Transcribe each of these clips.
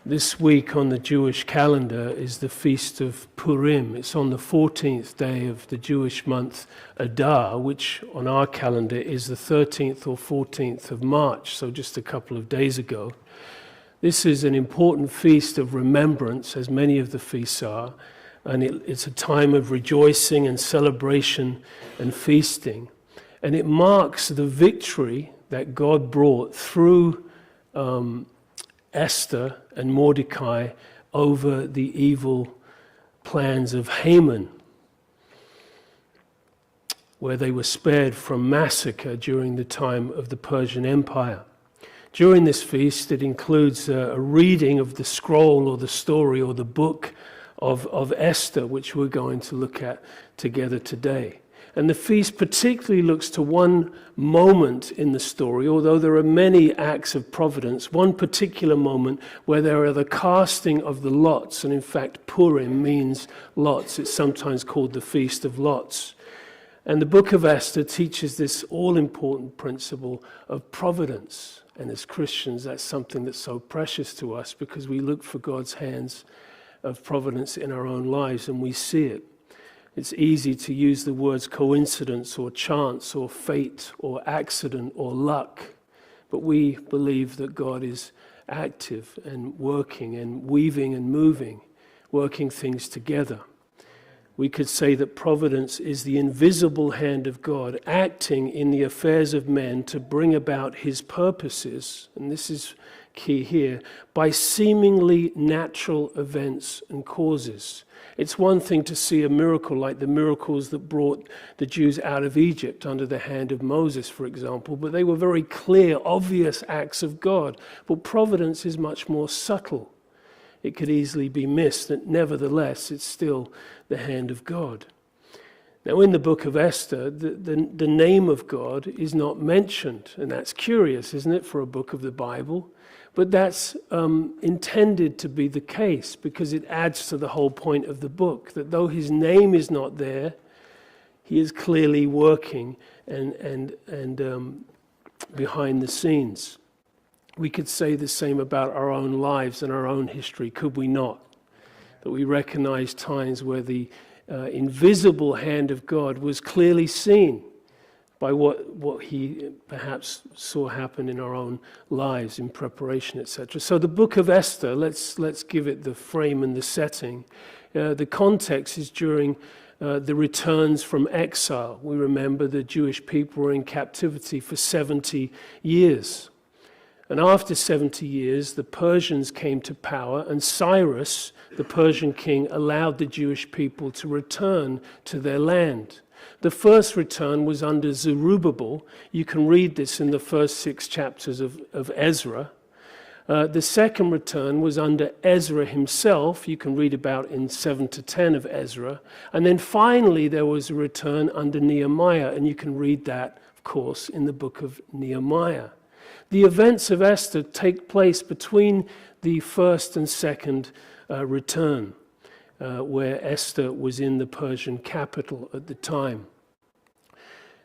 This week on the Jewish calendar is the Feast of Purim. It's on the 14th day of the Jewish month Adar, which on our calendar is the 13th or 14th of March, so just a couple of days ago. This is an important feast of remembrance, as many of the feasts are, and it's a time of rejoicing and celebration and feasting. And it marks the victory that God brought through Esther and Mordecai over the evil plans of Haman, where they were spared from massacre during the time of the Persian Empire. During this feast, it includes a reading of the scroll or the story or the book of Esther, which we're going to look at together today. And the feast particularly looks to one moment in the story, although there are many acts of providence, one particular moment where there are the casting of the lots, and in fact Purim means lots. It's sometimes called the Feast of Lots. And the book of Esther teaches this all-important principle of providence. And as Christians, that's something that's so precious to us because we look for God's hands of providence in our own lives and we see it. It's easy to use the words coincidence or chance or fate or accident or luck, but we believe that God is active and working and weaving and moving, working things together. We could say that providence is the invisible hand of God acting in the affairs of men to bring about his purposes, and this is key here, by seemingly natural events and causes. It's one thing to see a miracle like the miracles that brought the Jews out of Egypt under the hand of Moses, for example, but they were very clear, obvious acts of God. But providence is much more subtle. It could easily be missed, and nevertheless, it's still the hand of God. Now, in the book of Esther, the name of God is not mentioned, and that's curious, isn't it, for a book of the Bible? But that's intended to be the case because it adds to the whole point of the book, that though his name is not there, he is clearly working and behind the scenes. We could say the same about our own lives and our own history, could we not? That we recognize times where the invisible hand of God was clearly seen by what he perhaps saw happen in our own lives in preparation, etc. So the book of Esther, let's give it the frame and the setting. The context is during the returns from exile. We remember the Jewish people were in captivity for 70 years. And after 70 years, the Persians came to power, and Cyrus, the Persian king, allowed the Jewish people to return to their land. The first return was under Zerubbabel. You can read this in the first 6 chapters of Ezra. The second return was under Ezra himself. You can read about in 7 to 10 of Ezra. And then finally there was a return under Nehemiah, and you can read that, of course, in the book of Nehemiah. The events of Esther take place between the first and second return, where Esther was in the Persian capital at the time.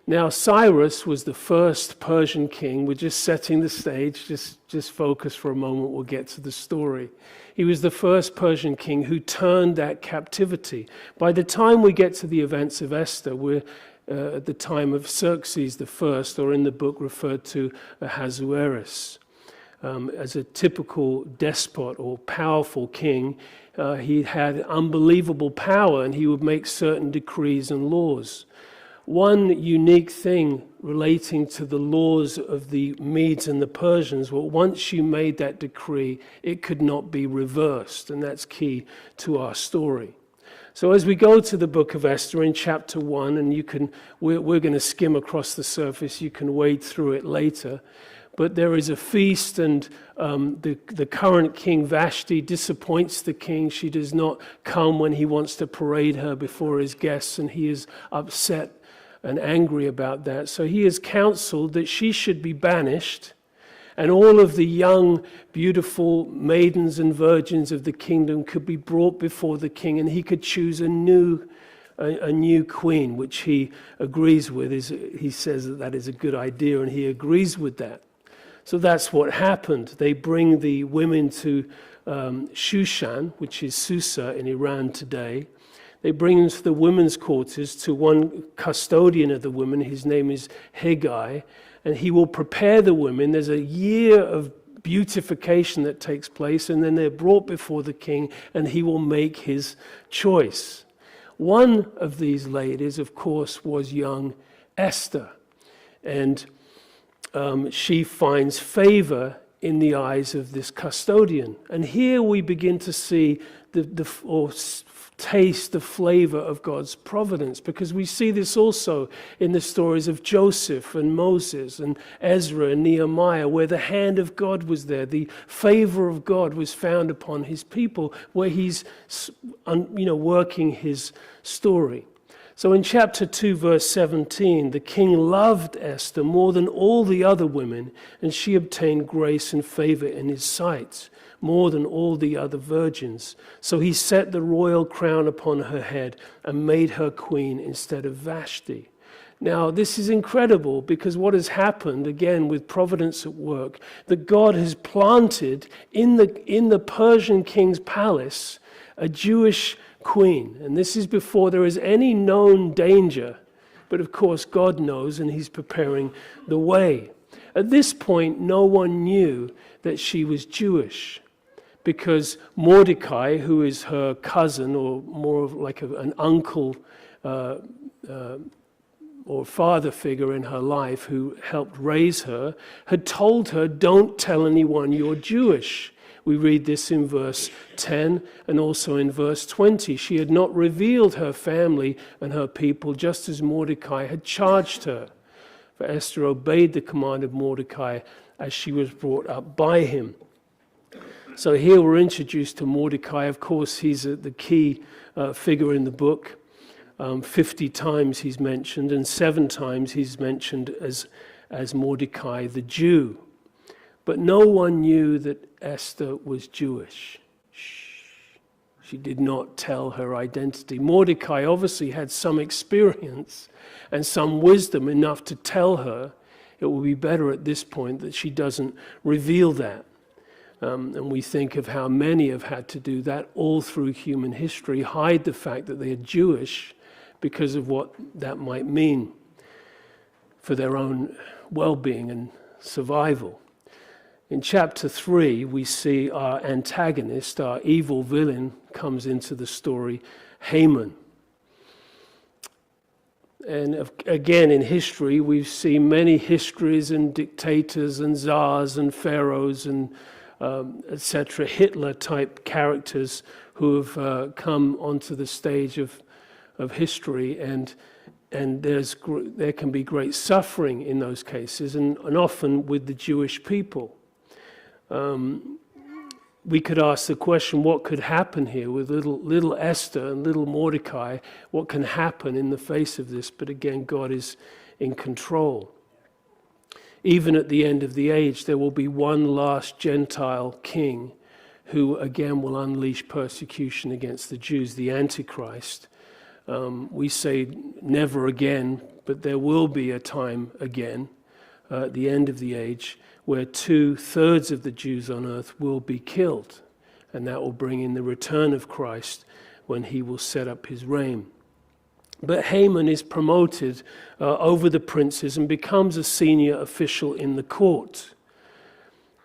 Now, Cyrus was the first Persian king. We're just setting the stage. Just focus for a moment. We'll get to the story. He was the first Persian king who turned that captivity. By the time we get to the events of Esther, we're at the time of Xerxes the first, or in the book referred to Ahasuerus. As a typical despot or powerful king, he had unbelievable power and he would make certain decrees and laws. One unique thing relating to the laws of the Medes and the Persians, well, once you made that decree, it could not be reversed, and that's key to our story. So as we go to the book of Esther in chapter 1, and we're going to skim across the surface, you can wade through it later, but there is a feast, and the current king Vashti disappoints the king. She does not come when he wants to parade her before his guests, and he is upset and angry about that. So he has counseled that she should be banished, and all of the young, beautiful maidens and virgins of the kingdom could be brought before the king, and he could choose a new queen, which he agrees with. He says that is a good idea, and he agrees with that. So that's what happened. They bring the women to Shushan, which is Susa in Iran today. They bring them to the women's quarters, to one custodian of the women. His name is Haggai, and he will prepare the women. There's a year of beautification that takes place, and then they're brought before the king, and he will make his choice. One of these ladies, of course, was young Esther, and she finds favor in the eyes of this custodian. And here we begin to see taste the flavor of God's providence, because we see this also in the stories of Joseph and Moses and Ezra and Nehemiah, where the hand of God was there. The favor of God was found upon his people, where he's working his story. So in chapter 2, verse 17, the king loved Esther more than all the other women, and she obtained grace and favor in his sight, more than all the other virgins. So he set the royal crown upon her head and made her queen instead of Vashti. Now, this is incredible, because what has happened, again, with providence at work, that God has planted in the Persian king's palace a Jewish queen. And this is before there is any known danger. But of course, God knows, and he's preparing the way. At this point, no one knew that she was Jewish, because Mordecai, who is her cousin, or more of like an uncle or father figure in her life who helped raise her, had told her, don't tell anyone you're Jewish. We read this in verse 10 and also in verse 20. She had not revealed her family and her people, just as Mordecai had charged her. For Esther obeyed the command of Mordecai as she was brought up by him. So here we're introduced to Mordecai. Of course, he's the key figure in the book. 50 times he's mentioned, and 7 times he's mentioned as Mordecai the Jew. But no one knew that Esther was Jewish. She did not tell her identity. Mordecai obviously had some experience and some wisdom enough to tell her. It will be better at this point that she doesn't reveal that. And we think of how many have had to do that all through human history, hide the fact that they are Jewish because of what that might mean for their own well-being and survival. In chapter 3, we see our antagonist, our evil villain, comes into the story, Haman. And again, in history, we've seen many histories and dictators and czars and pharaohs and etc., Hitler-type characters who have come onto the stage of history, and there can be great suffering in those cases, and often with the Jewish people. We could ask the question, what could happen here with little Esther and little Mordecai? What can happen in the face of this? But again, God is in control. Even at the end of the age, there will be one last Gentile king who again will unleash persecution against the Jews, the Antichrist. We say never again, but there will be a time again at the end of the age where 2/3 of the Jews on earth will be killed. And that will bring in the return of Christ when he will set up his reign. But Haman is promoted over the princes and becomes a senior official in the court.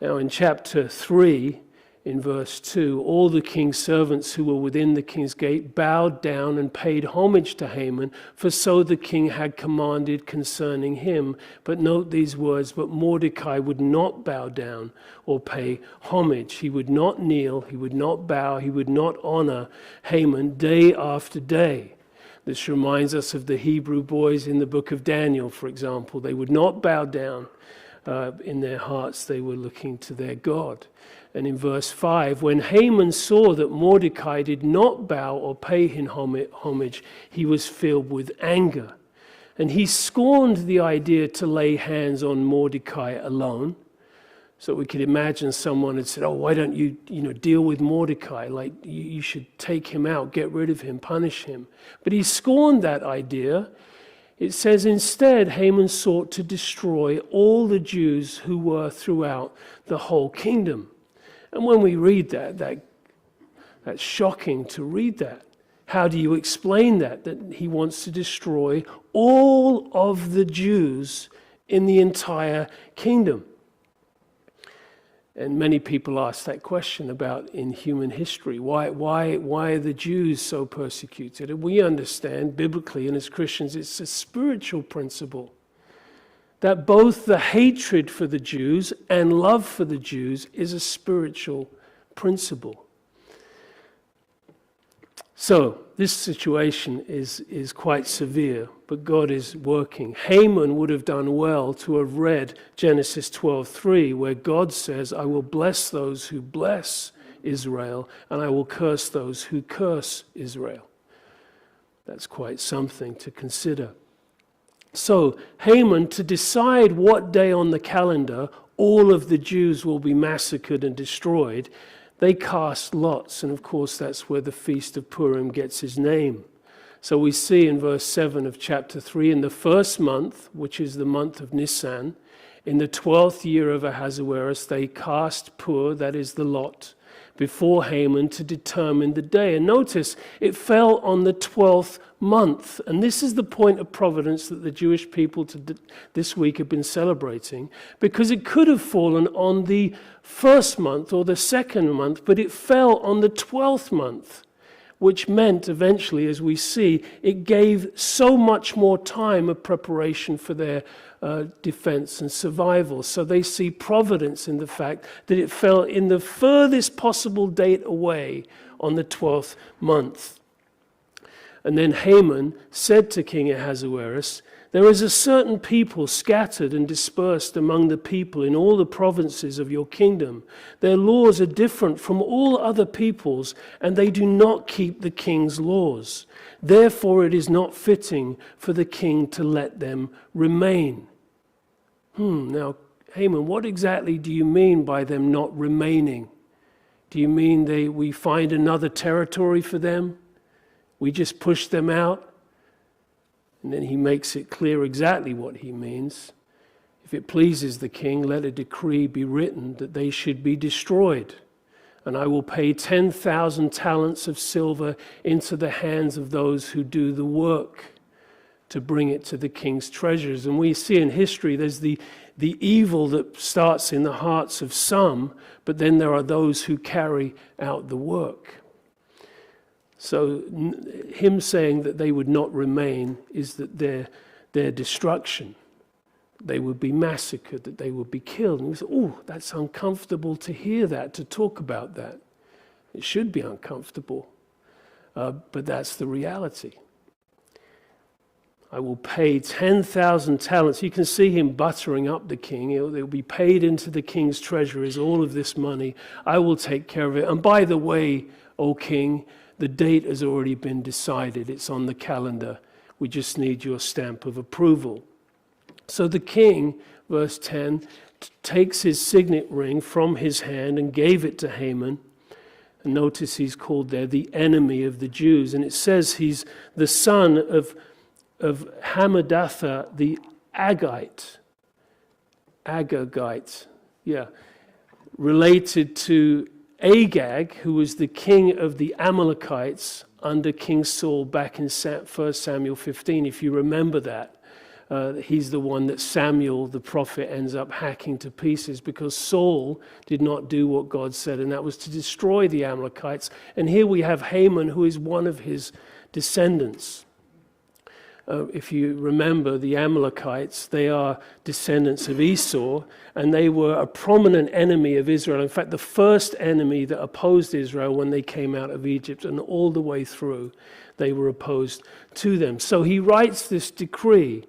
Now in chapter 3, in verse 2, all the king's servants who were within the king's gate bowed down and paid homage to Haman, for so the king had commanded concerning him. But note these words, but Mordecai would not bow down or pay homage. He would not kneel, he would not bow, he would not honor Haman day after day. This reminds us of the Hebrew boys in the book of Daniel, for example. They would not bow down. In their hearts, they were looking to their God. And in verse 5, when Haman saw that Mordecai did not bow or pay him homage, he was filled with anger. And he scorned the idea to lay hands on Mordecai alone. So we could imagine someone had said, oh, why don't you deal with Mordecai? Like, you should take him out, get rid of him, punish him. But he scorned that idea. It says, instead, Haman sought to destroy all the Jews who were throughout the whole kingdom. And when we read that's shocking to read that. How do you explain that he wants to destroy all of the Jews in the entire kingdom? And many people ask that question about in human history. Why are the Jews so persecuted? And we understand biblically and as Christians it's a spiritual principle. That both the hatred for the Jews and love for the Jews is a spiritual principle. So, this situation is quite severe, but God is working. Haman would have done well to have read Genesis 12:3, where God says, I will bless those who bless Israel, and I will curse those who curse Israel. That's quite something to consider. So, Haman, to decide what day on the calendar all of the Jews will be massacred and destroyed, they cast lots, and of course that's where the Feast of Purim gets his name. So we see in verse 7 of chapter 3, in the first month, which is the month of Nisan, in the 12th year of Ahasuerus, they cast Pur, that is the lot, before Haman to determine the day. And notice, it fell on the 12th month. And this is the point of providence that the Jewish people this week have been celebrating, because it could have fallen on the first month or the second month, but it fell on the 12th month, which meant eventually, as we see, it gave so much more time of preparation for their defense and survival. So they see providence in the fact that it fell in the furthest possible date away on the 12th month. And then Haman said to King Ahasuerus, there is a certain people scattered and dispersed among the people in all the provinces of your kingdom. Their laws are different from all other peoples, and they do not keep the king's laws. Therefore it is not fitting for the king to let them remain. Now, Haman, what exactly do you mean by them not remaining? Do you mean we find another territory for them? We just push them out? And then he makes it clear exactly what he means. If it pleases the king, let a decree be written that they should be destroyed. And I will pay 10,000 talents of silver into the hands of those who do the work to bring it to the king's treasures. And we see in history there's the evil that starts in the hearts of some, but then there are those who carry out the work. So him saying that they would not remain is that their destruction, they would be massacred, that they would be killed. And we say, oh, that's uncomfortable to hear that, to talk about that. It should be uncomfortable, but that's the reality. I will pay 10,000 talents. You can see him buttering up the king. They'll be paid into the king's treasuries, all of this money. I will take care of it. And by the way, O king, the date has already been decided. It's on the calendar. We just need your stamp of approval. So the king, verse 10, takes his signet ring from his hand and gave it to Haman. And notice he's called there the enemy of the Jews. And it says he's the son of Hammedatha the Agagite, related to Agag, who was the king of the Amalekites under King Saul back in 1 Samuel 15. If you remember that, he's the one that Samuel, the prophet, ends up hacking to pieces because Saul did not do what God said, and that was to destroy the Amalekites. And here we have Haman, who is one of his descendants. If you remember, the Amalekites, they are descendants of Esau, and they were a prominent enemy of Israel. In fact, the first enemy that opposed Israel when they came out of Egypt, and all the way through, they were opposed to them. So he writes this decree.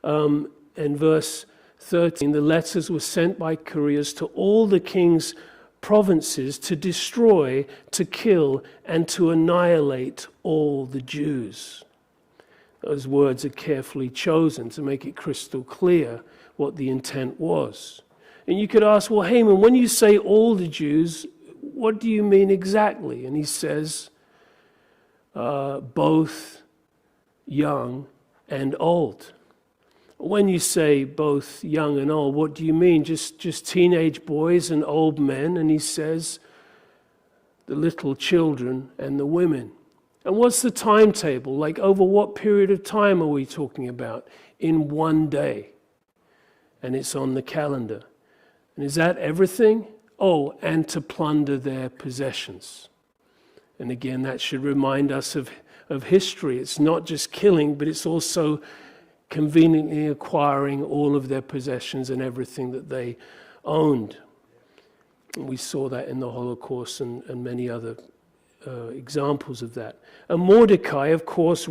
In verse 13, the letters were sent by couriers to all the king's provinces to destroy, to kill, and to annihilate all the Jews. Those words are carefully chosen to make it crystal clear what the intent was. And you could ask, well, Haman, when you say all the Jews, what do you mean exactly? And he says, both young and old. When you say both young and old, what do you mean? Just teenage boys and old men? And he says the little children and the women. And what's the timetable? Like, over what period of time are we talking about? In one day. And it's on the calendar. And is that everything? Oh, and to plunder their possessions. And again, that should remind us of history. It's not just killing, but it's also conveniently acquiring all of their possessions and everything that they owned. And we saw that in the Holocaust and many other examples of that. And Mordecai, of course,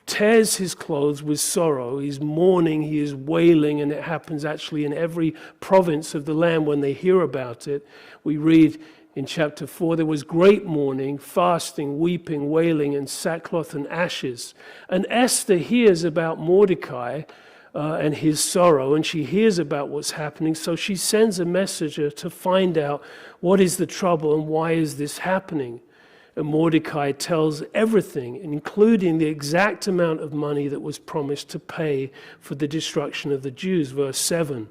tears his clothes with sorrow. He's mourning, he is wailing, and it happens actually in every province of the land when they hear about it. We read in chapter 4, there was great mourning, fasting, weeping, wailing, and sackcloth and ashes. And Esther hears about Mordecai and his sorrow, and she hears about what's happening, so she sends a messenger to find out what is the trouble and why is this happening. And Mordecai tells everything, including the exact amount of money that was promised to pay for the destruction of the Jews. Verse 7.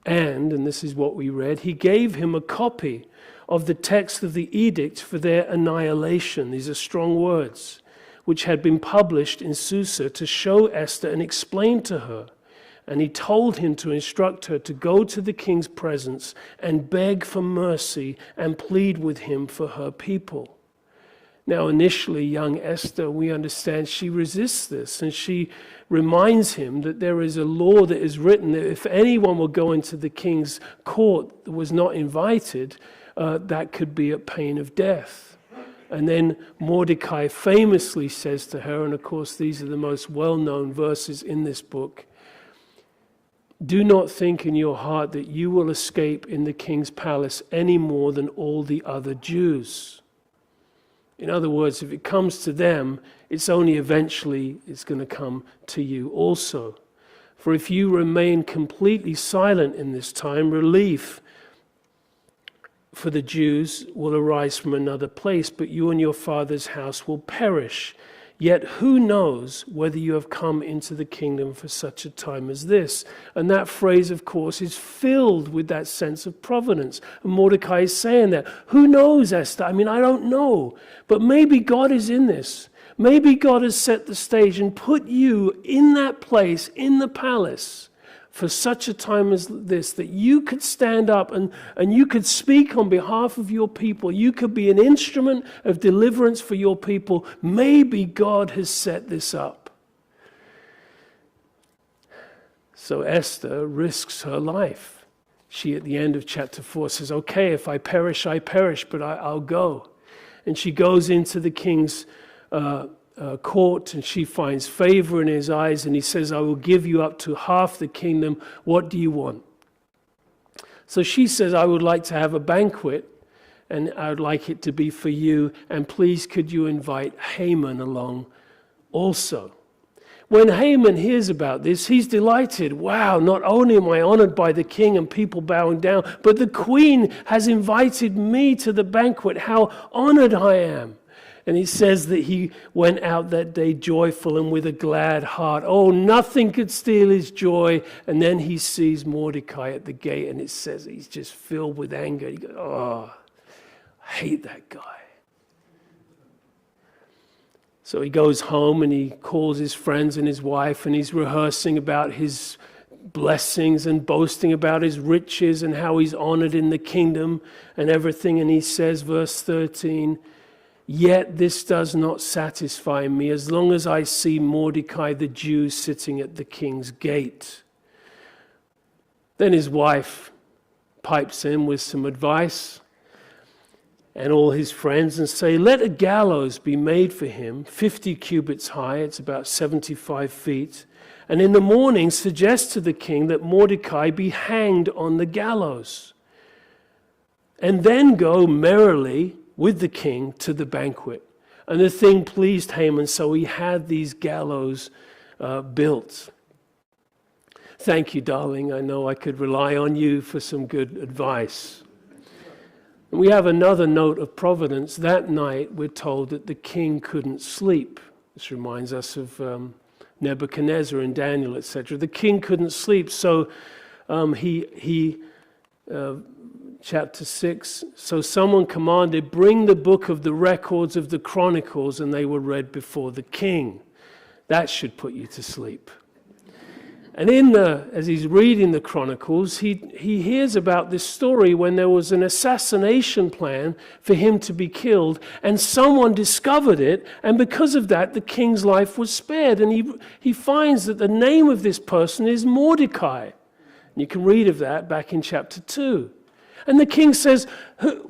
And this is what we read, he gave him a copy of the text of the edict for their annihilation. These are strong words, which had been published in Susa to show Esther and explain to her. And he told him to instruct her to go to the king's presence and beg for mercy and plead with him for her people. Now, initially, young Esther, we understand she resists this, and she reminds him that there is a law that is written that if anyone will go into the king's court that was not invited, that could be at pain of death. And then Mordecai famously says to her, and of course these are the most well-known verses in this book, do not think in your heart that you will escape in the king's palace any more than all the other Jews. In other words, if it comes to them, it's only eventually it's going to come to you also. For if you remain completely silent in this time, relief for the Jews will arise from another place, but you and your father's house will perish. Yet who knows whether you have come into the kingdom for such a time as this? And that phrase, of course, is filled with that sense of providence. And Mordecai is saying that. Who knows, Esther? I mean, I don't know. But maybe God is in this. Maybe God has set the stage and put you in that place, in the palace, for such a time as this, that you could stand up and you could speak on behalf of your people. You could be an instrument of deliverance for your people. Maybe God has set this up. So Esther risks her life. She, at the end of chapter 4, says, okay, if I perish, I perish, but I'll go. And she goes into the king's court, and she finds favor in his eyes, and he says, I will give you up to half the kingdom. What do you want? So she says, I would like to have a banquet, and I would like it to be for you, and please could you invite Haman along also. When Haman hears about this, he's delighted. Wow, not only am I honored by the king and people bowing down, but the queen has invited me to the banquet. How honored I am. And he says that he went out that day joyful and with a glad heart. Oh, nothing could steal his joy. And then he sees Mordecai at the gate, and it says he's just filled with anger. He goes, oh, I hate that guy. So he goes home and he calls his friends and his wife, and he's rehearsing about his blessings and boasting about his riches and how he's honored in the kingdom and everything. And he says, verse 13, yet this does not satisfy me as long as I see Mordecai the Jew sitting at the king's gate. Then his wife pipes in with some advice, and all his friends, and say, let a gallows be made for him, 50 cubits high, it's about 75 feet, and in the morning suggest to the king that Mordecai be hanged on the gallows, and then go merrily with the king to the banquet. And the thing pleased Haman, so he had these gallows built. Thank you, darling. I know I could rely on you for some good advice. And we have another note of providence. That night, we're told that the king couldn't sleep. This reminds us of Nebuchadnezzar and Daniel, etc. The king couldn't sleep, so chapter 6, so someone commanded, bring the book of the records of the Chronicles, and they were read before the king. That should put you to sleep. And as he's reading the Chronicles, he hears about this story when there was an assassination plan for him to be killed, and someone discovered it, and because of that, the king's life was spared. And he finds that the name of this person is Mordecai. And you can read of that back in chapter 2. And the king says,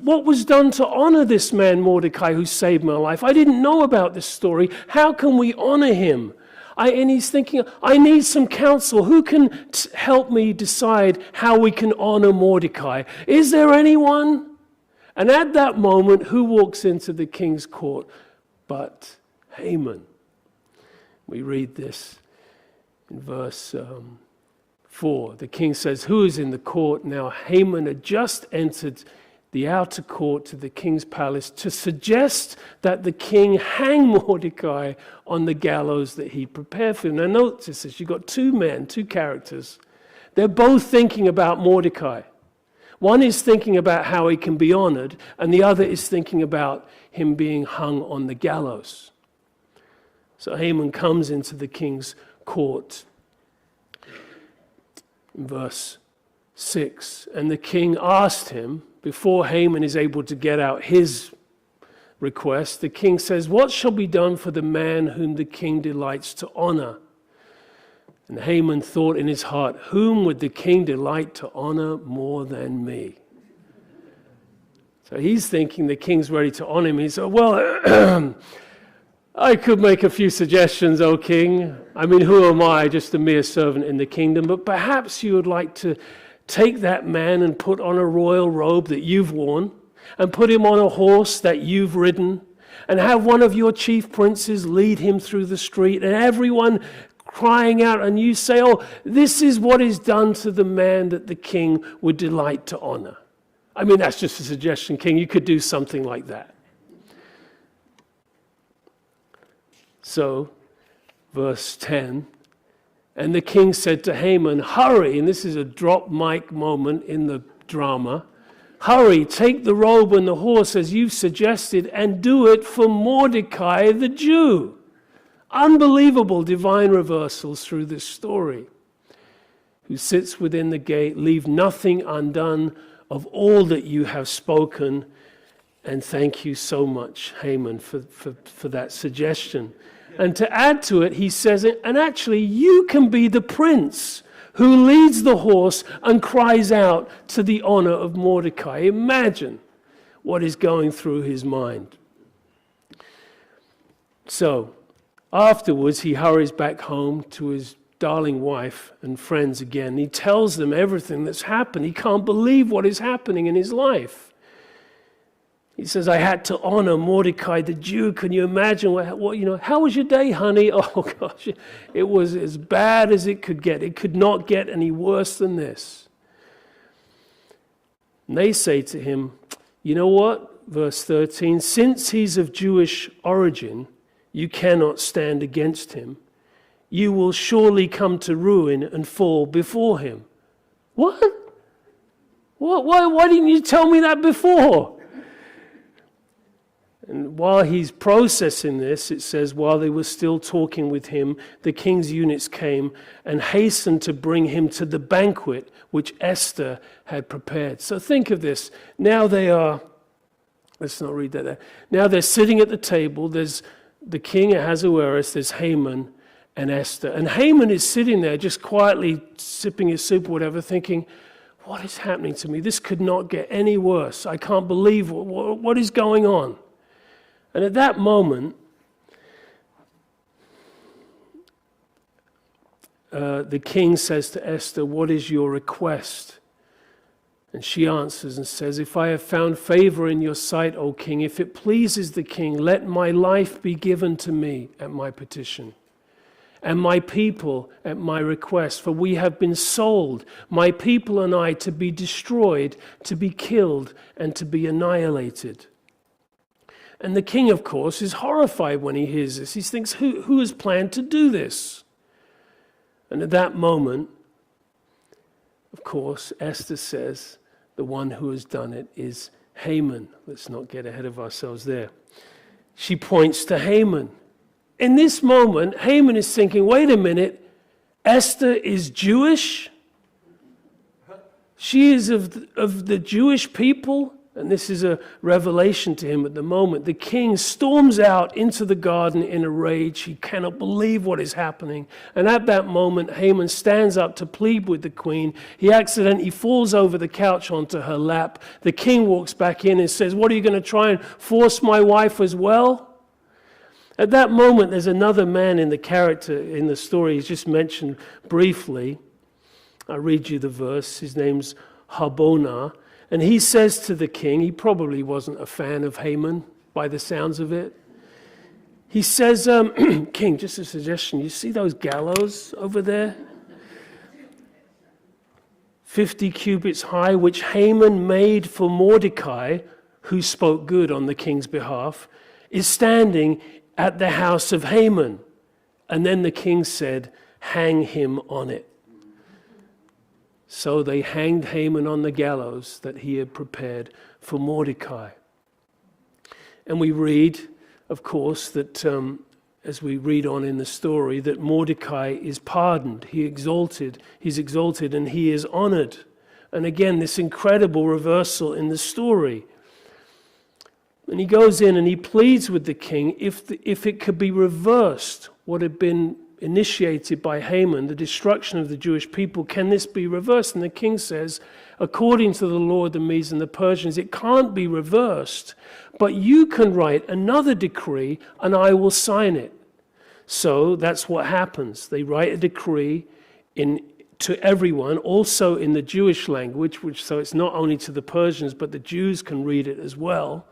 what was done to honor this man Mordecai who saved my life? I didn't know about this story. How can we honor him? And he's thinking, I need some counsel. Who can help me decide how we can honor Mordecai? Is there anyone? And at that moment, who walks into the king's court but Haman? We read this in verse 4. The king says, who is in the court? Now Haman had just entered the outer court to the king's palace to suggest that the king hang Mordecai on the gallows that he prepared for him. Now notice this, you've got two men, two characters. They're both thinking about Mordecai. One is thinking about how he can be honored, and the other is thinking about him being hung on the gallows. So Haman comes into the king's court. In verse 6, and the king asked him, before Haman is able to get out his request, the king says, what shall be done for the man whom the king delights to honor? And Haman thought in his heart, whom would the king delight to honor more than me? So he's thinking the king's ready to honor him. He said, well, I could make a few suggestions, O king. I mean, who am I? Just a mere servant in the kingdom. But perhaps you would like to take that man and put on a royal robe that you've worn, and put him on a horse that you've ridden, and have one of your chief princes lead him through the street, and everyone crying out, and you say, oh, this is what is done to the man that the king would delight to honor. I mean, that's just a suggestion, king. You could do something like that. So, verse 10, and the king said to Haman, hurry, and this is a drop mic moment in the drama, hurry, take the robe and the horse as you've suggested, and do it for Mordecai the Jew. Unbelievable divine reversals through this story. Who sits within the gate, leave nothing undone of all that you have spoken, and thank you so much, Haman, for that suggestion. And to add to it, he says, and actually you can be the prince who leads the horse and cries out to the honor of Mordecai. Imagine what is going through his mind. So, afterwards, he hurries back home to his darling wife and friends again. He tells them everything that's happened. He can't believe what is happening in his life. He says, I had to honor Mordecai the Jew. Can you imagine how was your day, honey? Oh gosh, it was as bad as it could get. It could not get any worse than this. And they say to him, you know what? Verse 13, since he's of Jewish origin, you cannot stand against him. You will surely come to ruin and fall before him. What? Why didn't you tell me that before? And while he's processing this, it says, while they were still talking with him, the king's eunuchs came and hastened to bring him to the banquet which Esther had prepared. So think of this. Now they are, let's not read that there. Now they're sitting at the table. There's the king Ahasuerus, there's Haman and Esther. And Haman is sitting there just quietly sipping his soup or whatever, thinking, what is happening to me? This could not get any worse. I can't believe what is going on. And at that moment, the king says to Esther, what is your request? And she answers and says, if I have found favor in your sight, O king, if it pleases the king, let my life be given to me at my petition, and my people at my request. For we have been sold, my people and I, to be destroyed, to be killed, and to be annihilated. And the king, of course, is horrified when he hears this. He thinks, who has planned to do this? And at that moment, of course, Esther says the one who has done it is Haman. Let's not get ahead of ourselves there. She points to Haman. In this moment, Haman is thinking, wait a minute, Esther is Jewish? She is of the Jewish people? And this is a revelation to him at the moment. The king storms out into the garden in a rage. He cannot believe what is happening. And at that moment, Haman stands up to plead with the queen. He accidentally falls over the couch onto her lap. The king walks back in and says, what, are you going to try and force my wife as well? At that moment, there's another man in the character in the story. He's just mentioned briefly. I'll read you the verse. His name's Harbonah. And he says to the king, he probably wasn't a fan of Haman by the sounds of it. He says, King, just a suggestion, you see those gallows over there? 50 cubits high, which Haman made for Mordecai, who spoke good on the king's behalf, is standing at the house of Haman. And then the king said, hang him on it. So they hanged Haman on the gallows that he had prepared for Mordecai. And we read, of course, that as we read on in the story, that Mordecai is pardoned. He's exalted and he is honored. And again, this incredible reversal in the story. And he goes in and he pleads with the king if it could be reversed, what had been initiated by Haman, the destruction of the Jewish people, can this be reversed? And the king says, according to the law of the Medes and the Persians, it can't be reversed, but you can write another decree and I will sign it. So that's what happens. They write a decree to everyone, also in the Jewish language, so it's not only to the Persians, but the Jews can read it as well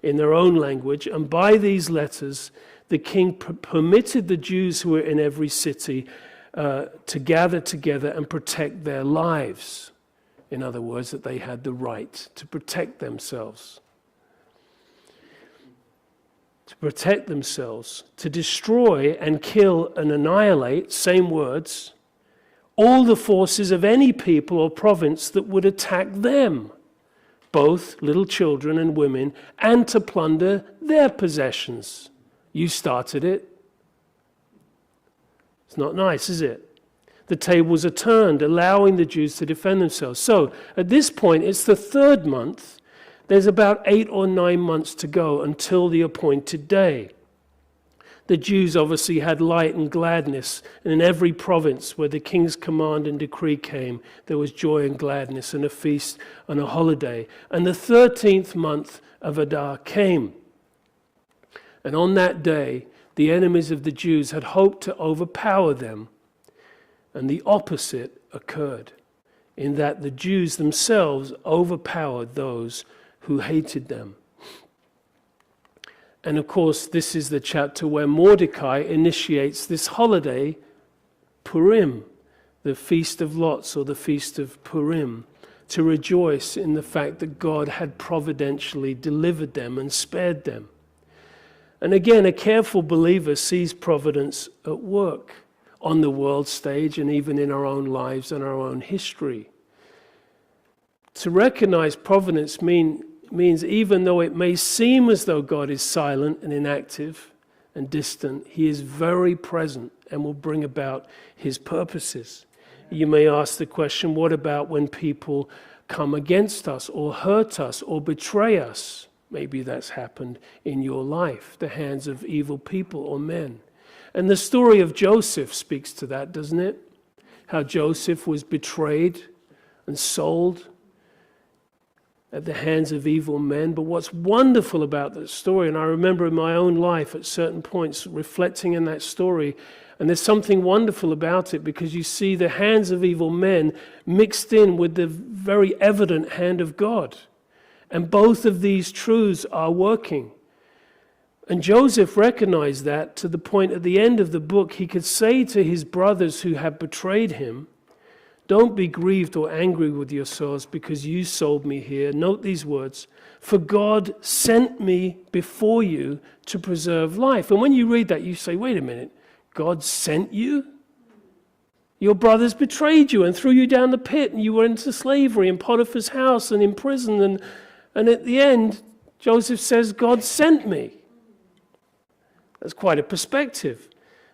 in their own language. And by these letters, the king permitted the Jews who were in every city to gather together and protect their lives. In other words, that they had the right to protect themselves. To protect themselves, to destroy and kill and annihilate, same words, all the forces of any people or province that would attack them, both little children and women, and to plunder their possessions. You started it. It's not nice, is it? The tables are turned, allowing the Jews to defend themselves. So, at this point, it's the third month. There's about 8 or 9 months to go until the appointed day. The Jews obviously had light and gladness, and in every province where the king's command and decree came, there was joy and gladness and a feast and a holiday. And the 13th month of Adar came. And on that day, the enemies of the Jews had hoped to overpower them. And the opposite occurred, in that the Jews themselves overpowered those who hated them. And of course, this is the chapter where Mordecai initiates this holiday, Purim, the Feast of Lots or the Feast of Purim, to rejoice in the fact that God had providentially delivered them and spared them. And again, a careful believer sees providence at work on the world stage and even in our own lives and our own history. To recognize providence means even though it may seem as though God is silent and inactive and distant, he is very present and will bring about his purposes. You may ask the question, what about when people come against us or hurt us or betray us? Maybe that's happened in your life, the hands of evil people or men. And the story of Joseph speaks to that, doesn't it? How Joseph was betrayed and sold at the hands of evil men. But what's wonderful about that story, and I remember in my own life at certain points reflecting in that story, and there's something wonderful about it because you see the hands of evil men mixed in with the very evident hand of God. And both of these truths are working. And Joseph recognized that to the point at the end of the book, he could say to his brothers who had betrayed him, don't be grieved or angry with yourselves because you sold me here. Note these words, for God sent me before you to preserve life. And when you read that, you say, wait a minute, God sent you? Your brothers betrayed you and threw you down the pit, and you were into slavery in Potiphar's house and in prison. And at the end, Joseph says, God sent me. That's quite a perspective.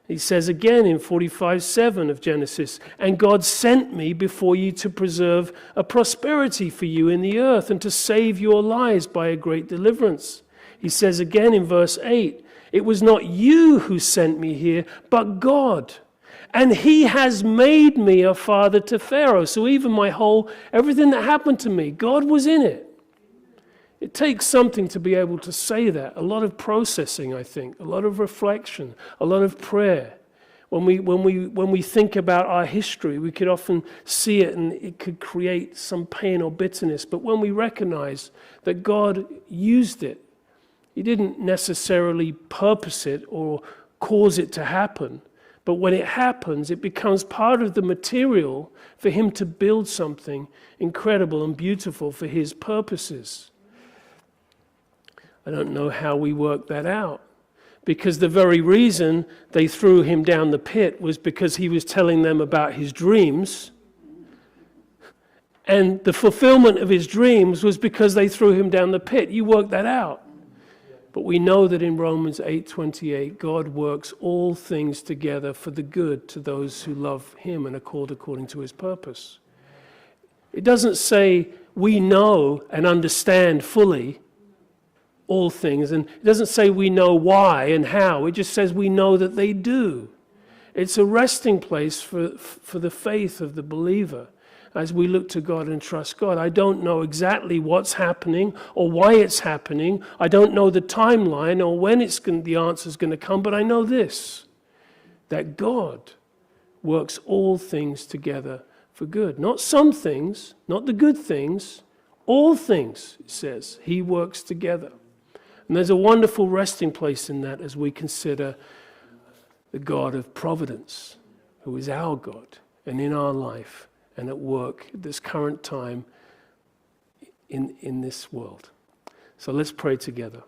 He says again in 45:7 of Genesis, and God sent me before you to preserve a prosperity for you in the earth and to save your lives by a great deliverance. He says again in verse 8, it was not you who sent me here, but God. And he has made me a father to Pharaoh. So even everything that happened to me, God was in it. It takes something to be able to say that. A lot of processing, I think, a lot of reflection, a lot of prayer. When we think about our history, we could often see it and it could create some pain or bitterness. But when we recognize that God used it, he didn't necessarily purpose it or cause it to happen. But when it happens, it becomes part of the material for him to build something incredible and beautiful for his purposes. I don't know how we work that out, because the very reason they threw him down the pit was because he was telling them about his dreams, and the fulfillment of his dreams was because they threw him down the pit. You work that out. But we know that in Romans 8:28, God works all things together for the good to those who love him and are called according to his purpose. It doesn't say we know and understand fully all things, and it doesn't say we know why and how. It just says we know that they do. It's a resting place for the faith of the believer as we look to God and trust God. I don't know exactly what's happening or why it's happening. I don't know the timeline or when the answer's going to come, but I know this, that God works all things together for good. Not some things, not the good things, all things, it says, he works together. And there's a wonderful resting place in that as we consider the God of Providence, who is our God and in our life and at work at this current time in this world. So let's pray together.